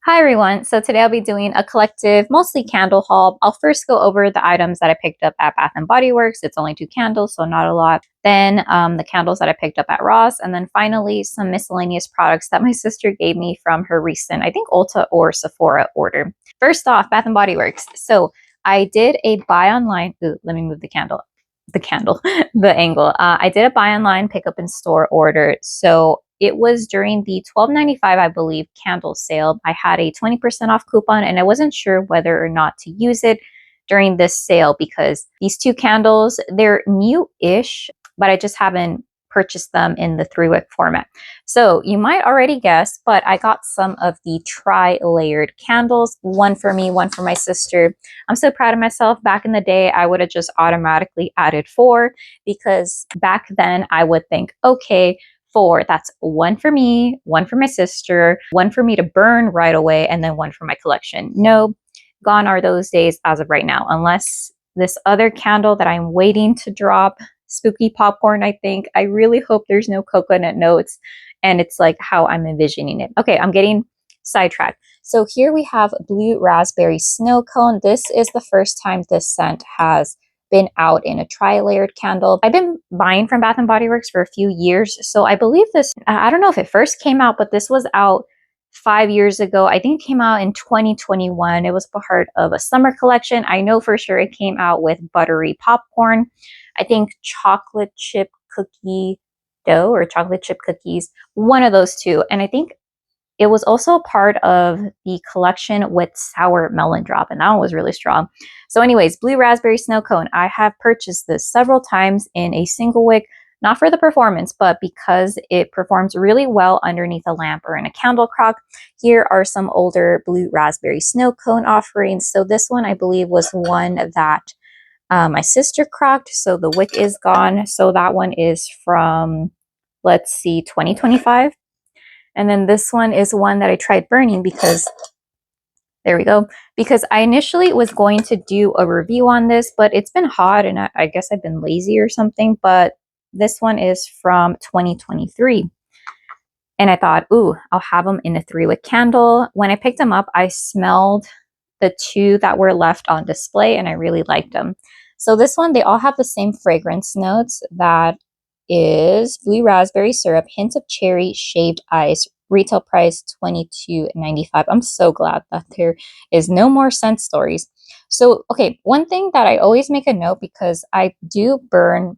Hi everyone, so today I'll be doing a collective, mostly candle haul. I'll first go over the items that I picked up at Bath and Body Works. It's only 2 candles, so not a lot. Then the candles that I picked up at Ross, and then finally some miscellaneous products that my sister gave me from her recent, I think Ulta or Sephora order. First off, Bath and Body Works. So I did a buy online, ooh, let me move the the angle. I did a buy online, pick up in store order. So it was during the $12.95, I believe, candle sale. I had a 20% off coupon and I wasn't sure whether or not to use it during this sale because these 2 candles, they're new-ish, but I just haven't purchased them in the 3-wick format. So you might already guess, but I got some of the tri-layered candles, one for me, one for my sister. I'm so proud of myself. Back in the day, I would have just automatically added 4 because back then I would think, okay, 4, that's one for me, one for my sister, one for me to burn right away, and then one for my collection. No, gone are those days as of right now, unless this other candle that I'm waiting to drop, spooky popcorn, I think. I really hope there's no coconut notes and it's like how I'm envisioning it. Okay, I'm getting sidetracked. So here we have blue raspberry snow cone. This is the first time this scent has been out in a tri-layered candle. I've been buying from Bath and Body Works for a few years. So I believe this, I don't know if it first came out, but this was out 5 years ago. I think it came out in 2021. It was part of a summer collection. I know for sure it came out with buttery popcorn. I think chocolate chip cookie dough or chocolate chip cookies, one of those two. And I think it was also part of the collection with sour melon drop, and that one was really strong. So anyways, blue raspberry snow cone. I have purchased this several times in a single wick, not for the performance, but because it performs really well underneath a lamp or in a candle crock. Here are some older blue raspberry snow cone offerings. So this one, I believe, was one that my sister crocked, so the wick is gone. So that one is from, let's see, 2025. And then this one is one that I tried burning because, there we go, because I initially was going to do a review on this, but it's been hot and I guess I've been lazy or something. But this one is from 2023. And I thought, ooh, I'll have them in a 3-wick candle. When I picked them up, I smelled the 2 that were left on display and I really liked them. So this one, they all have the same fragrance notes. That is blue raspberry syrup, hint of cherry, shaved ice, retail price $22.95. I'm so glad that there is no more scent stories. So, okay, one thing that I always make a note, because I do burn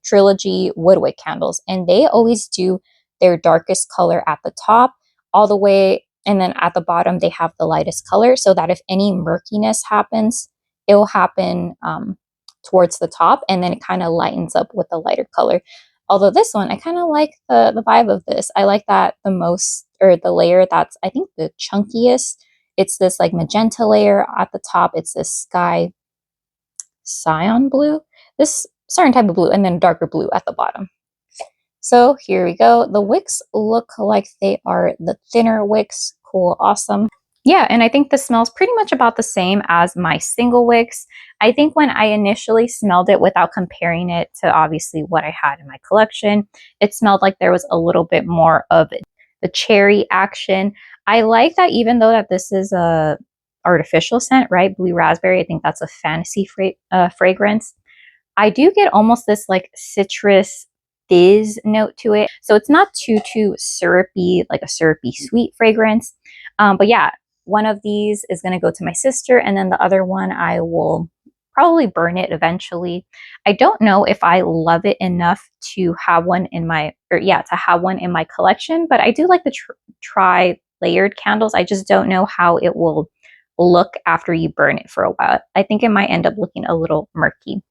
trilogy woodwick candles, and they always do their darkest color at the top all the way, and then at the bottom they have the lightest color, so that if any murkiness happens, it will happen towards the top, and then it kind of lightens up with a lighter color. Although this one, I kind of like the vibe of this. I like that the most, or the layer that's, I think, the chunkiest. It's this like magenta layer at the top. It's this sky cyan blue, this certain type of blue, and then darker blue at the bottom. So here we go. The wicks look like they are the thinner wicks. Cool, awesome. Yeah, and I think the smell's pretty much about the same as my single wicks. I think when I initially smelled it without comparing it to obviously what I had in my collection, it smelled like there was a little bit more of the cherry action. I like that even though that this is a artificial scent, right? Blue raspberry, I think that's a fantasy fragrance. I do get almost this like citrus fizz note to it. So it's not too syrupy, like a syrupy sweet fragrance. But yeah, one of these is going to go to my sister, and then the other one I will probably burn it eventually. I don't know if I love it enough to have one in my, to have one in my collection, but I do like the tri-layered candles. I just don't know how it will look after you burn it for a while. I think it might end up looking a little murky.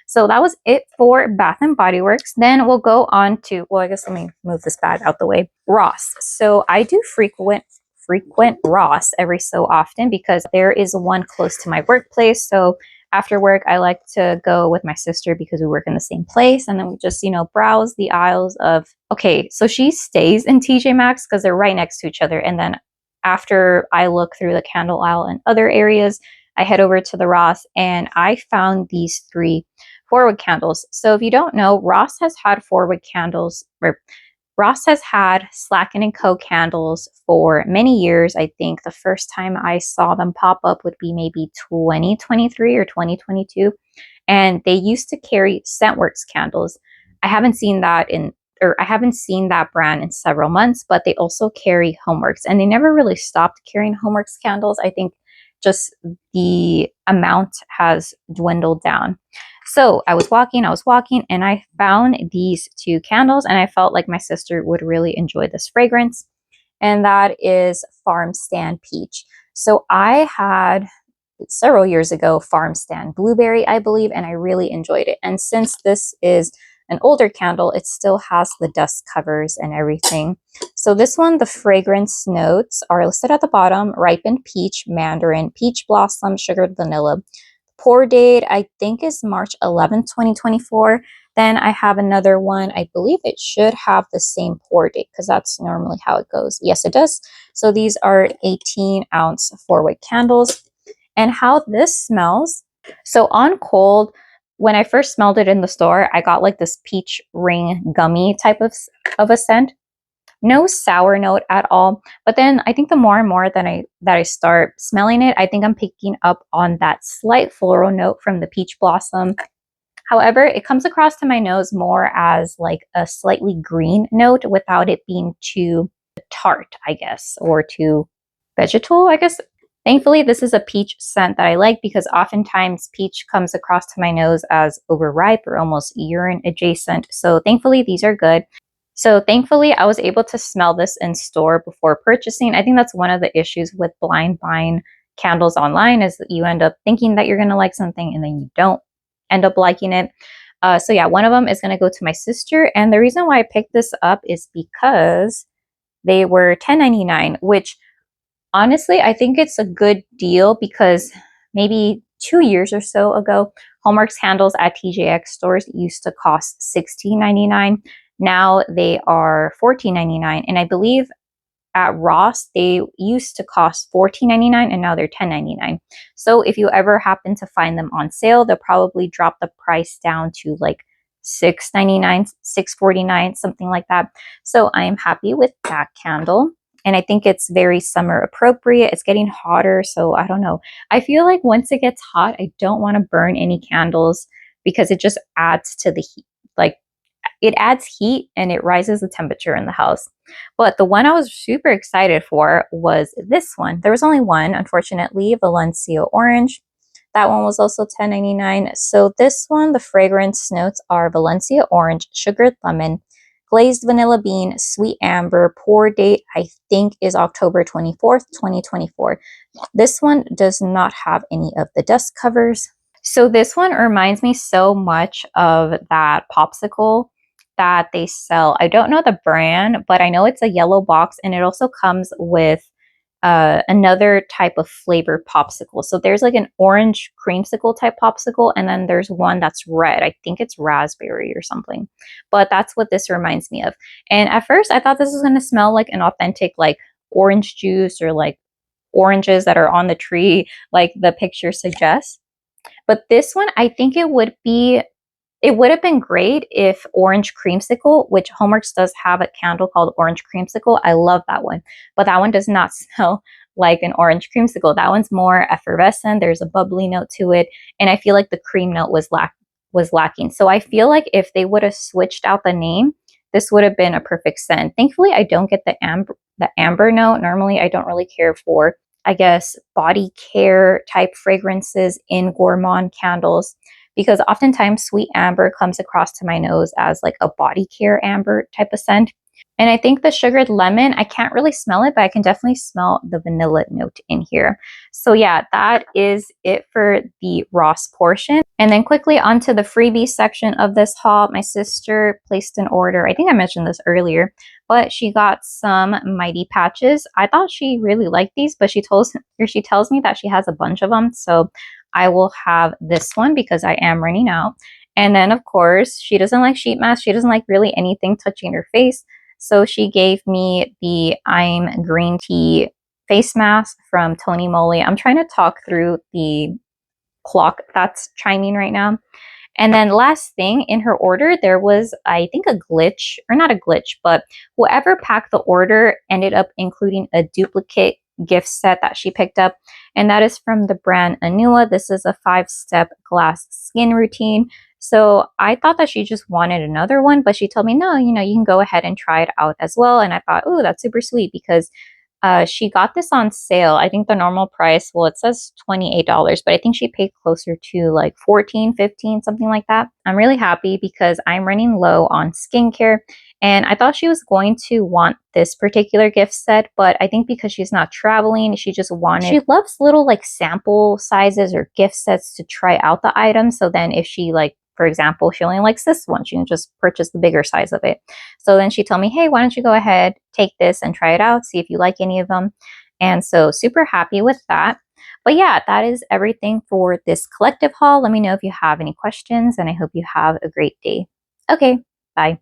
So that was it for Bath and Body Works. Then we'll go on to, well, I guess let me move this bag out the way. Ross. So I do frequent Ross every so often because there is one close to my workplace. So after work, I like to go with my sister because we work in the same place. And then we just, browse the aisles of, okay, so she stays in TJ Maxx because they're right next to each other. And then after I look through the candle aisle and other areas, I head over to the Ross and I found these 3 4-wick candles. So if you don't know, Ross has had 4-wick candles, or Ross has had Slacken & Co. candles for many years. I think the first time I saw them pop up would be maybe 2023 or 2022. And they used to carry HomeWorx candles. I haven't seen that brand in several months, but they also carry HomeWorx, and they never really stopped carrying HomeWorx candles. I think just the amount has dwindled down. So I was walking, and I found these two candles, and I felt like my sister would really enjoy this fragrance, and that is Farm Stand Peach. So I had several years ago Farm Stand Blueberry, I believe, and I really enjoyed it. And since this is an older candle, it still has the dust covers and everything. So this one, the fragrance notes are listed at the bottom: ripened peach, mandarin, peach blossom, sugared vanilla. Pour date, I think, is March 11th, 2024. Then I have another one. I believe it should have the same pour date because that's normally how it goes. Yes, it does. So these are 18-ounce 4-wick candles. And how this smells. So on cold, when I first smelled it in the store, I got like this peach ring gummy type of a scent. No sour note at all. But then I think the more and more that I start smelling it, I think I'm picking up on that slight floral note from the peach blossom. However, it comes across to my nose more as like a slightly green note without it being too tart, I guess, or too vegetal, I guess. Thankfully, this is a peach scent that I like because oftentimes peach comes across to my nose as overripe or almost urine adjacent. So thankfully, these are good. So thankfully, I was able to smell this in store before purchasing. I think that's one of the issues with blind buying candles online, is that you end up thinking that you're going to like something and then you don't end up liking it. So yeah, one of them is going to go to my sister. And the reason why I picked this up is because they were $10.99, which honestly, I think it's a good deal because maybe 2 years or so ago, HomeWorx candles at TJX stores used to cost $16.99. Now they are $14.99. And I believe at Ross, they used to cost $14.99 and now they're $10.99. So if you ever happen to find them on sale, they'll probably drop the price down to like $6.99, $6.49, something like that. So I am happy with that candle. And I think it's very summer appropriate. It's getting hotter, so I don't know. I feel like once it gets hot, I don't want to burn any candles because it just adds to the heat. Like, it adds heat and it rises the temperature in the house. But the one I was super excited for was this one. There was only one, unfortunately, Valencia Orange. That one was also $10.99. So this one, the fragrance notes are Valencia Orange, sugared lemon, glazed vanilla bean, sweet amber. Pour date, I think, is October 24th, 2024. This one does not have any of the dust covers. So this one reminds me so much of that popsicle that they sell. I don't know the brand, but I know it's a yellow box, and it also comes with another type of flavored popsicle. So there's like an orange creamsicle type popsicle, and then there's one that's red. I think it's raspberry or something, but that's what this reminds me of. And at first I thought this was going to smell like an authentic like orange juice or like oranges that are on the tree like the picture suggests. But this one, I think it would have been great if Orange Creamsicle, which HomeWorx does have a candle called Orange Creamsicle. I love that one. But that one does not smell like an orange creamsicle. That one's more effervescent. There's a bubbly note to it. And I feel like the cream note was lacking. So I feel like if they would have switched out the name, this would have been a perfect scent. Thankfully, I don't get the amber note. Normally, I don't really care for, I guess, body care type fragrances in gourmand candles, because oftentimes sweet amber comes across to my nose as like a body care amber type of scent. And I think the sugared lemon, I can't really smell it, but I can definitely smell the vanilla note in here. So yeah, that is it for the Ross portion. And then quickly onto the freebie section of this haul. My sister placed an order. I think I mentioned this earlier, but she got some Mighty Patches. I thought she really liked these, but she tells me that she has a bunch of them. So I will have this one because I am running out. And then of course, she doesn't like sheet masks. She doesn't like really anything touching her face. So she gave me the I'm Green Tea face mask from Tony Moly. I'm trying to talk through the clock that's chiming right now. And then last thing in her order, there was, I think, a glitch, or not a glitch, but whoever packed the order ended up including a duplicate gift set that she picked up. And that is from the brand Anua. This is a 5-step glass skin routine. So I thought that she just wanted another one, but she told me, no, you can go ahead and try it out as well. And I thought, oh, that's super sweet because she got this on sale. I think the normal price, well, it says $28, but I think she paid closer to like 14, 15, something like that. I'm really happy because I'm running low on skincare. And I thought she was going to want this particular gift set, but I think because she's not traveling, she just wanted, she loves little like sample sizes or gift sets to try out the items. So then if she like, for example, she only likes this one, she can just purchase the bigger size of it. So then she told me, hey, why don't you go ahead, take this and try it out, see if you like any of them. And so super happy with that. But yeah, that is everything for this collective haul. Let me know if you have any questions, and I hope you have a great day. Okay, bye.